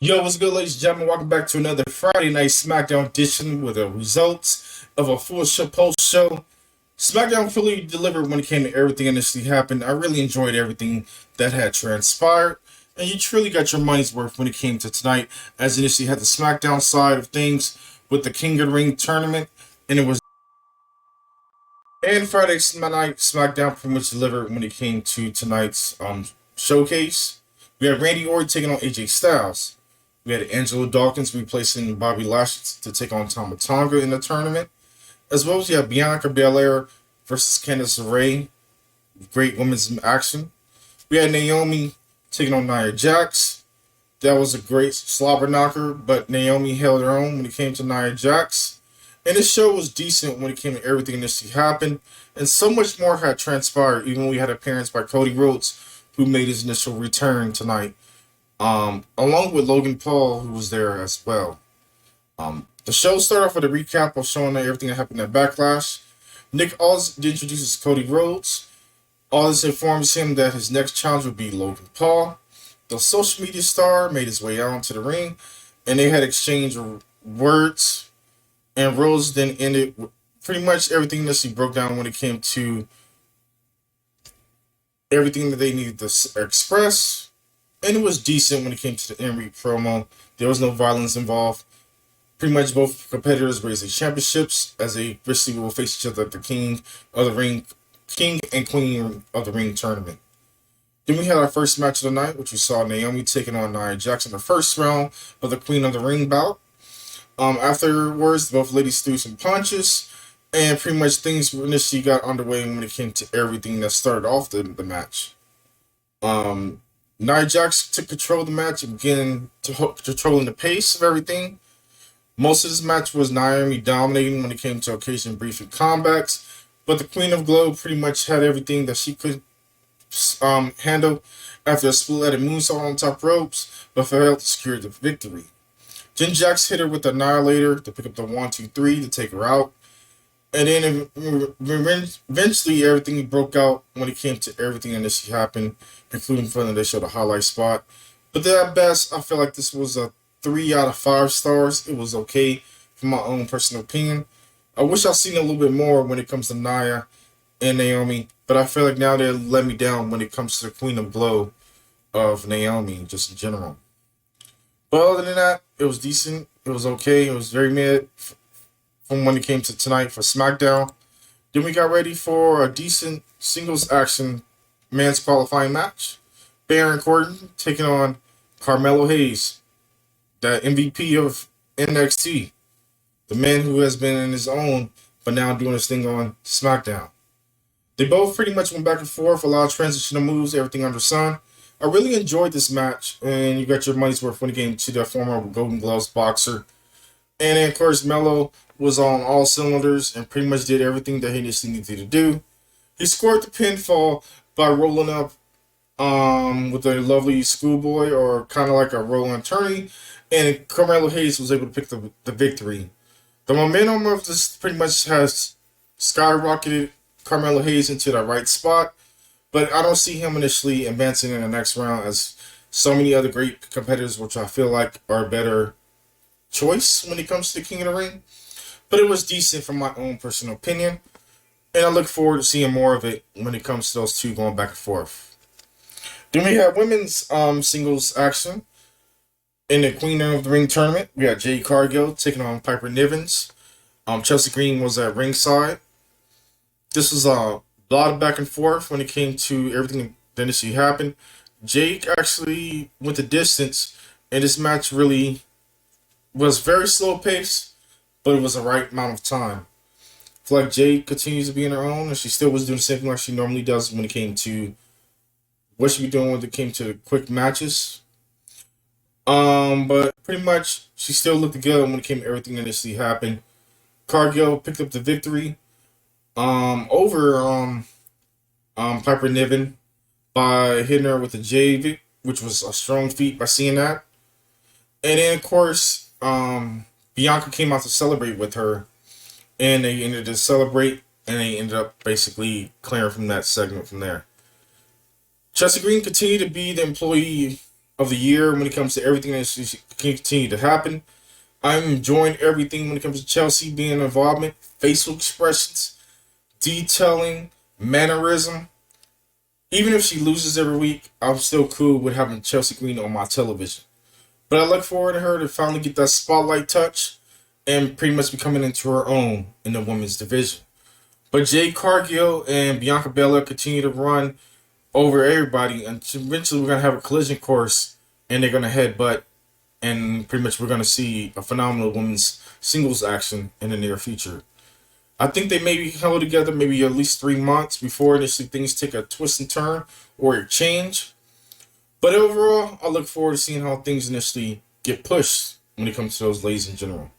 Yo, what's good, ladies and gentlemen? Welcome back to another Friday Night Smackdown edition with the results of a full show post show. Smackdown fully delivered when it came to everything initially happened. I really enjoyed everything that had transpired, and you truly got your money's worth when it came to tonight, as initially had the Smackdown side of things with the King of the Ring tournament, and it was and Friday night Smackdown pretty much delivered when it came to tonight's showcase. We had Randy Orton taking on AJ Styles. We had Angelo Dawkins replacing Bobby Lashley to take on Tama Tonga in the tournament. As well as you have Bianca Belair versus Candice LeRae. Great women's action. We had Naomi taking on Nia Jax. That was a great slobber knocker, but Naomi held her own when it came to Nia Jax. And the show was decent when it came to everything that happened. And so much more had transpired, even we had an appearance by CodyRhodes, who made his initial return tonight. Along with Logan Paul, who was there as well. The show started off with a recap of showing everything that happened at Backlash. Nick Aldis introduces CodyRhodes. Aldis informs him that his next challenge would be Logan Paul. The social media star made his way out into the ring, and they had exchanged words. And Rhodes then ended with pretty much everything that she broke down when it came to everything that they needed to express. And it was decent when it came to the in-ring promo. There was no violence involved. Pretty much both competitors raised their championships as they officially will face each other at the King and Queen of the Ring tournament. Then we had our first match of the night, which we saw Naomi taking on Nia Jax in the first round of the Queen of the Ring bout. Afterwards, both ladies threw some punches, and pretty much things initially got underway when it came to everything that started off the match. Nia Jax took control of the match and began controlling the pace of everything. Most of this match was Naomi dominating when it came to occasion brief comebacks, but the Queen of Glow pretty much had everything that she could handle after a split-legged moonsault on top ropes, but failed to secure the victory. Jen Jax hit her with the Annihilator to pick up the 1-2-3 to take her out. And then eventually everything broke out when it came to everything that initially happened, including when they showed a highlight spot. But at best, I feel like this was a 3 out of 5 stars. It was okay, from my own personal opinion. I wish I'd seen a little bit more when it comes to Nia and Naomi, but I feel like now they let me down when it comes to the Queen of Glow of Naomi, just in general. But other than that, it was decent. It was okay. It was very mid from when it came to tonight for SmackDown. Then we got ready for a decent singles action men's qualifying match. Baron Corbin taking on Carmelo Hayes, the MVP of NXT, the man who has been in his own, but now doing his thing on SmackDown. They both pretty much went back and forth, a lot of transitional moves, everything under the sun. I really enjoyed this match, and you got your money's worth when it came to the former Golden Gloves boxer. And then, of course, Melo was on all cylinders and pretty much did everything that he initially needed to do. He scored the pinfall by rolling up with a lovely schoolboy, or kind of like a rolling attorney, and Carmelo Hayes was able to pick the victory. The momentum of this pretty much has skyrocketed Carmelo Hayes into the right spot, but I don't see him initially advancing in the next round as so many other great competitors, which I feel like are a better choice when it comes to the King of the Ring. But it was decent from my own personal opinion, and I look forward to seeing more of it when it comes to those two going back and forth. Then we have women's singles action in the Queen of the Ring tournament. We got Jade Cargill taking on Piper Nivens. Chelsea Green was at ringside. This was a lot of back and forth when it came to everything that initially happened. Jake actually went the distance, and this match really was very slow paced, but it was the right amount of time. I feel like Jade continues to be in her own, and she still was doing the same thing like she normally does when it came to what she be doing when it came to quick matches. But pretty much she still looked good when it came to everything that initially happened. Cargill picked up the victory over Piper Niven by hitting her with a J, which was a strong feat by seeing that. And then, of course, Bianca came out to celebrate with her, and they ended to celebrate, and they ended up basically clearing from that segment from there. Chelsea Green continued to be the employee of the year when it comes to everything that should continue to happen. I'm enjoying everything when it comes to Chelsea being involvement, facial expressions, detailing, mannerism. Even if she loses every week, I'm still cool with having Chelsea Green on my television. But I look forward to her to finally get that spotlight touch and pretty much becoming into her own in the women's division. But Jade Cargill and Bianca Belair continue to run over everybody, and eventually we're gonna have a collision course, and they're gonna headbutt, and pretty much we're gonna see a phenomenal women's singles action in the near future. I think they may be held together maybe at least 3 months before initially things take a twist and turn or a change. But overall, I look forward to seeing how things initially get pushed when it comes to those ladies in general.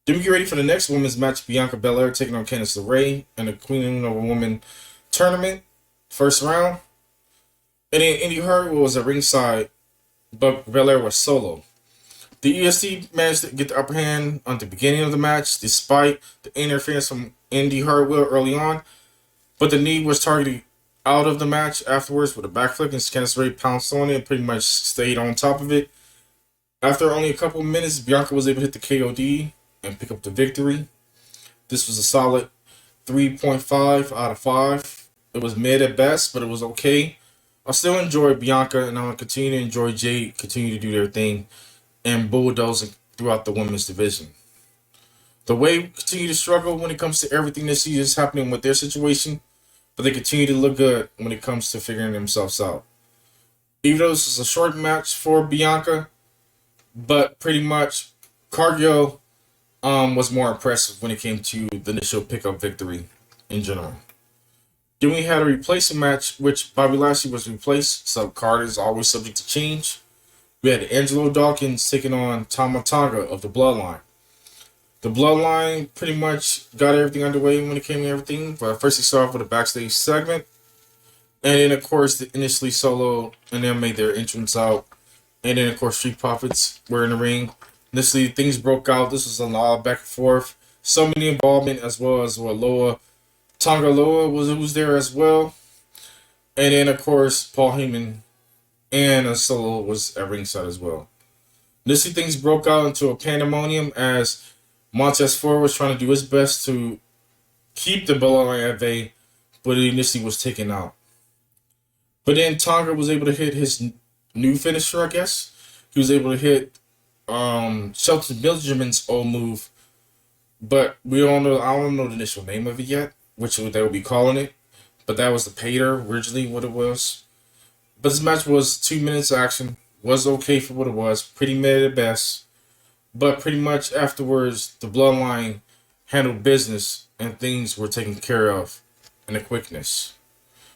Then we get ready for the next women's match, Bianca Belair taking on Candice LeRae in the Queen of a Woman tournament, first round. And then Indy Hartwell was at ringside, but Belair was solo. The EST managed to get the upper hand on the beginning of the match, despite the interference from Indy Hartwell early on. But the knee was targeted out of the match afterwards with a backflip, and Candice LeRae pounced on it and pretty much stayed on top of it. After only a couple of minutes, Bianca was able to hit the KOD and pick up the victory. This was a solid 3.5 out of 5. It was mid at best, but it was okay. I still enjoy Bianca, and I'm going to continue to enjoy Jade, continue to do their thing, and bulldozing throughout the women's division. The Way continue to struggle when it comes to everything that see is happening with their situation, but they continue to look good when it comes to figuring themselves out. Even though this is a short match for Bianca, but pretty much Cargill was more impressive when it came to the initial pickup victory in general. Then we had a replacement match, which Bobby Lashley was replaced, so card is always subject to change. We had Angelo Dawkins taking on Tama Tonga of the Bloodline. The Bloodline pretty much got everything underway when it came to everything, but first they started off with a backstage segment, and then of course initially Solo and them made their entrance out, and then of course Street Profits were in the ring. Initially things broke out. This was a lot of back and forth, so many involvement as well as Loa. Tonga Loa was there as well, and then of course Paul Heyman and Solo was at ringside as well. Initially things broke out into a pandemonium as Montez Ford was trying to do his best to keep the Bloodline at bay, but it initially was taken out. But then Tonga was able to hit his new finisher, I guess. He was able to hit Shelton Benjamin's old move, but I don't know the initial name of it yet, which they will be calling it. But that was the Pater, originally what it was. But this match was 2 minutes action, was okay for what it was, pretty mid at best. But pretty much afterwards, the Bloodline handled business and things were taken care of in a quickness.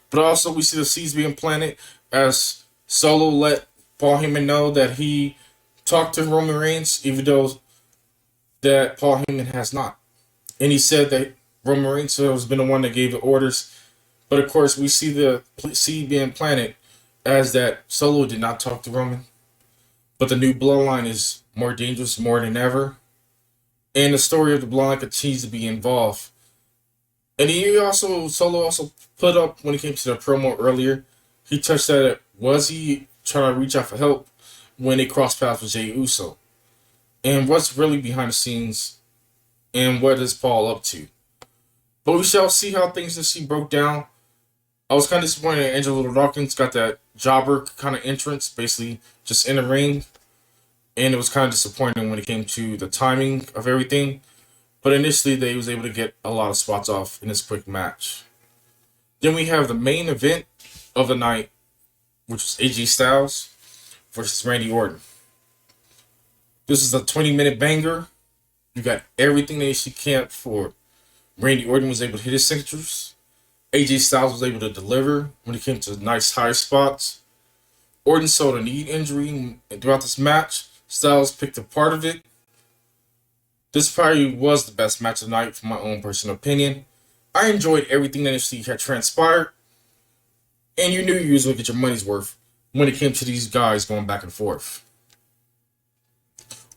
But also we see the seeds being planted as Solo let Paul Heyman know that he talked to Roman Reigns, even though that Paul Heyman has not. And he said that Roman Reigns has been the one that gave the orders. But of course, we see the seed being planted as that Solo did not talk to Roman. But the new Bloodline is more dangerous more than ever. And the story of the Bloodline continues to be involved. And Solo also put up, when it came to the promo earlier, he touched that was he trying to reach out for help when they crossed paths with Jey Uso. And what's really behind the scenes, and what is Paul up to. But we shall see how things this scene broke down. I was kind of disappointed that Angelo Dawkins got that jobber kind of entrance, basically just in the ring. And it was kind of disappointing when it came to the timing of everything. But initially, they was able to get a lot of spots off in this quick match. Then we have the main event of the night, which was AJ Styles versus Randy Orton. This is a 20-minute banger. You got everything that she can for. Randy Orton was able to hit his signatures. AJ Styles was able to deliver when it came to nice high spots. Orton suffered a knee injury throughout this match. Styles picked a part of it. This probably was the best match of the night, from my own personal opinion. I enjoyed everything that she had transpired. And you knew you was going to get your money's worth when it came to these guys going back and forth.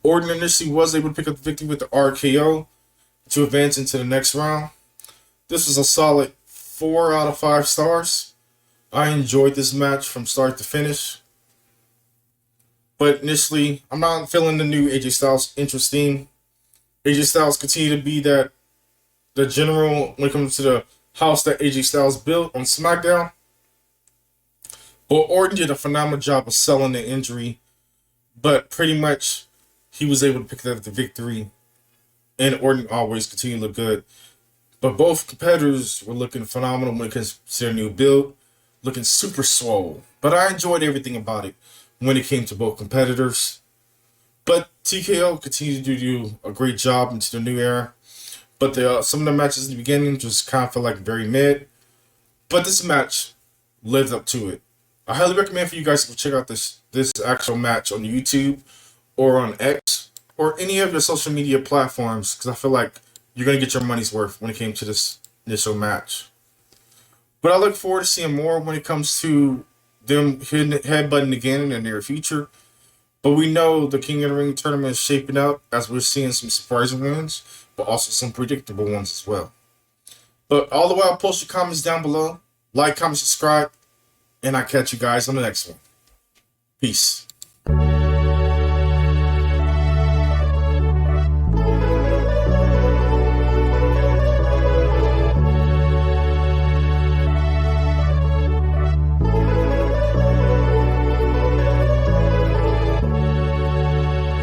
Orton initially was able to pick up the victory with the RKO to advance into the next round. This was a solid 4 out of 5 stars. I enjoyed this match from start to finish. But initially, I'm not feeling the new AJ Styles interesting. AJ Styles continue to be the general when it comes to the house that AJ Styles built on SmackDown. But Orton did a phenomenal job of selling the injury, but pretty much he was able to pick up the victory, and Orton always continued to look good. But both competitors were looking phenomenal when it comes to their new build, looking super swole. But I enjoyed everything about it when it came to both competitors. But TKO continued to do a great job into the new era. But some of the matches in the beginning just kind of felt like very mid. But this match lived up to it. I highly recommend for you guys to check out this actual match on YouTube or on X or any of your social media platforms, because I feel like you're going to get your money's worth when it came to this initial match. But I look forward to seeing more when it comes to them hitting headbutting again in the near future. But we know the King of the Ring tournament is shaping up as we're seeing some surprising ones, but also some predictable ones as well. But all the while, post your comments down below. Like, comment, subscribe. And I'll catch you guys on the next one. Peace.